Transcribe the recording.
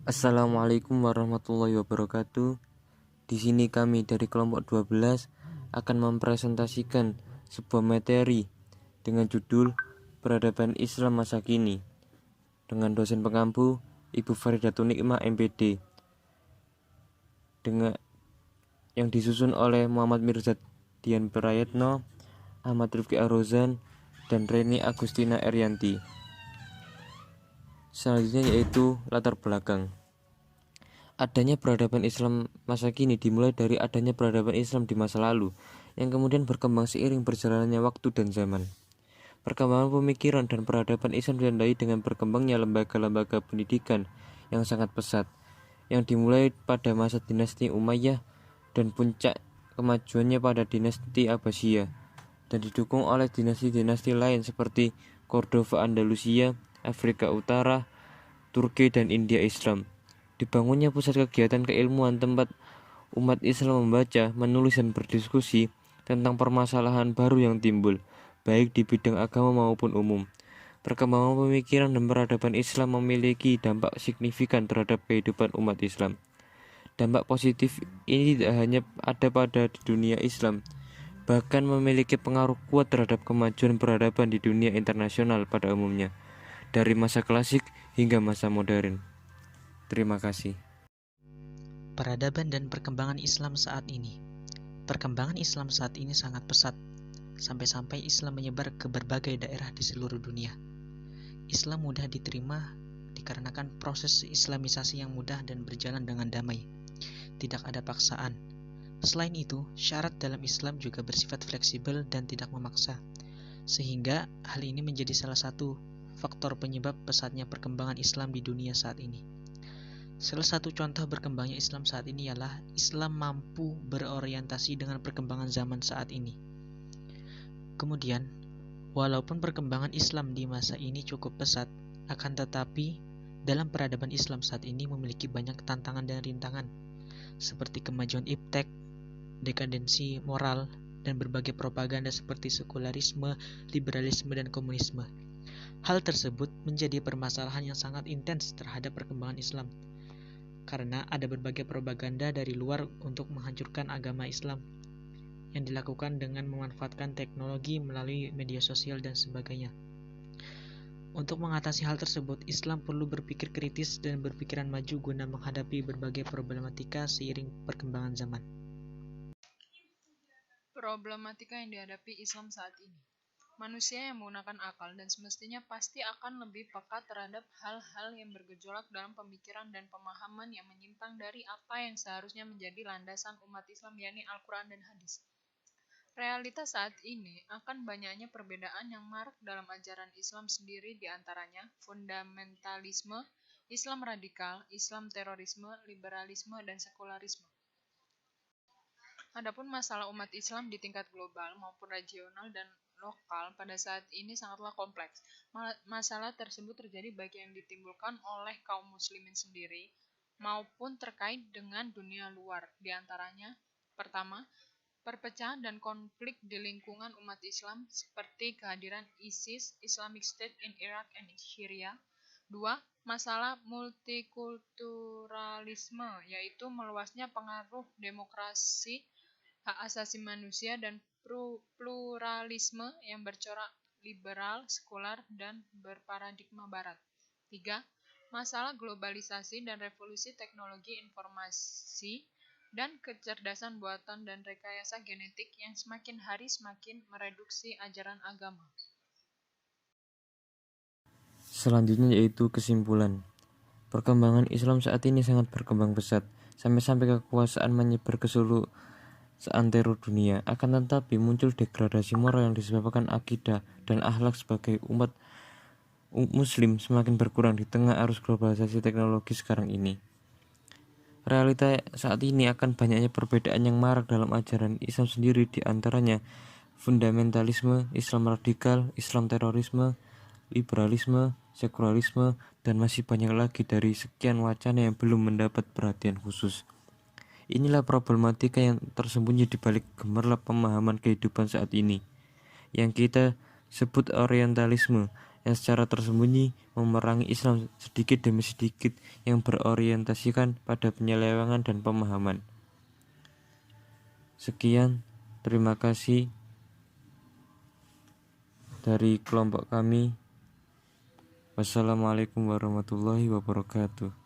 Assalamualaikum warahmatullahi wabarakatuh. Di sini kami dari kelompok 12 akan mempresentasikan sebuah materi dengan judul Peradaban Islam Masa Kini dengan dosen pengampu Ibu Faridatun Nikmah MPD dengan yang disusun oleh Muhammad Mirza Dian Prayetno, Ahmad Rifki Arozan, dan Reni Agustina Erianti. Selanjutnya yaitu latar belakang. Adanya peradaban Islam masa kini dimulai dari adanya peradaban Islam di masa lalu, yang kemudian berkembang seiring berjalannya waktu dan zaman. Perkembangan pemikiran dan peradaban Islam ditandai dengan berkembangnya lembaga-lembaga pendidikan yang sangat pesat, yang dimulai pada masa dinasti Umayyah dan puncak kemajuannya pada dinasti Abbasiyah, dan didukung oleh dinasti-dinasti lain seperti Cordova Andalusia, Afrika Utara, Turki, dan India Islam. Dibangunnya pusat kegiatan keilmuan tempat umat Islam membaca, menulis, dan berdiskusi tentang permasalahan baru yang timbul, baik di bidang agama maupun umum. Perkembangan pemikiran dan peradaban Islam memiliki dampak signifikan terhadap kehidupan umat Islam. Dampak positif ini tidak hanya ada pada di dunia Islam, bahkan memiliki pengaruh kuat terhadap kemajuan peradaban di dunia internasional pada umumnya, dari masa klasik hingga masa modern. Terima kasih. Peradaban dan perkembangan Islam saat ini. Perkembangan Islam saat ini sangat pesat, sampai-sampai Islam menyebar ke berbagai daerah di seluruh dunia. Islam mudah diterima dikarenakan proses islamisasi yang mudah dan berjalan dengan damai. Tidak ada paksaan. Selain itu, syarat dalam Islam juga bersifat fleksibel dan tidak memaksa, sehingga hal ini menjadi salah satu faktor penyebab pesatnya perkembangan Islam di dunia saat ini. Salah satu contoh berkembangnya Islam saat ini ialah Islam mampu berorientasi dengan perkembangan zaman saat ini. Kemudian, walaupun perkembangan Islam di masa ini cukup pesat, akan tetapi dalam peradaban Islam saat ini memiliki banyak tantangan dan rintangan, seperti kemajuan iptek, dekadensi moral, dan berbagai propaganda seperti sekularisme, liberalisme, dan komunisme. Hal tersebut menjadi permasalahan yang sangat intens terhadap perkembangan Islam, karena ada berbagai propaganda dari luar untuk menghancurkan agama Islam yang dilakukan dengan memanfaatkan teknologi melalui media sosial dan sebagainya. Untuk mengatasi hal tersebut, Islam perlu berpikir kritis dan berpikiran maju guna menghadapi berbagai problematika seiring perkembangan zaman. Problematika yang dihadapi Islam saat ini. Manusia yang menggunakan akal dan semestinya pasti akan lebih peka terhadap hal-hal yang bergejolak dalam pemikiran dan pemahaman yang menyimpang dari apa yang seharusnya menjadi landasan umat Islam, yakni Al-Quran dan Hadis. Realitas saat ini akan banyaknya perbedaan yang marak dalam ajaran Islam sendiri, diantaranya fundamentalisme, Islam radikal, Islam terorisme, liberalisme, dan sekularisme. Adapun masalah umat Islam di tingkat global maupun regional dan lokal pada saat ini sangatlah kompleks. Masalah tersebut terjadi baik yang ditimbulkan oleh kaum muslimin sendiri maupun terkait dengan dunia luar. Di antaranya, pertama, perpecahan dan konflik di lingkungan umat Islam seperti kehadiran ISIS, Islamic State in Iraq and Syria. Dua, masalah multikulturalisme, yaitu meluasnya pengaruh demokrasi, hak asasi manusia, dan pluralisme yang bercorak liberal, sekular, dan berparadigma barat. 3. Masalah globalisasi dan revolusi teknologi informasi dan kecerdasan buatan dan rekayasa genetik yang semakin hari semakin mereduksi ajaran agama. Selanjutnya yaitu kesimpulan. Perkembangan Islam saat ini sangat berkembang pesat, sampai-sampai kekuasaan menyebar ke seluruh seantero dunia. Akan tetapi muncul degradasi moral yang disebabkan akidah dan akhlak sebagai umat muslim semakin berkurang di tengah arus globalisasi teknologi sekarang ini. Realita saat ini akan banyaknya perbedaan yang marak dalam ajaran Islam sendiri, di antaranya fundamentalisme, Islam radikal, Islam terorisme, liberalisme, sekularisme, dan masih banyak lagi dari sekian wacana yang belum mendapat perhatian khusus. Inilah problematika yang tersembunyi di balik gemerlap pemahaman kehidupan saat ini, yang kita sebut orientalisme, yang secara tersembunyi memerangi Islam sedikit demi sedikit yang berorientasikan pada penyelewengan dan pemahaman. Sekian, terima kasih dari kelompok kami. Wassalamualaikum warahmatullahi wabarakatuh.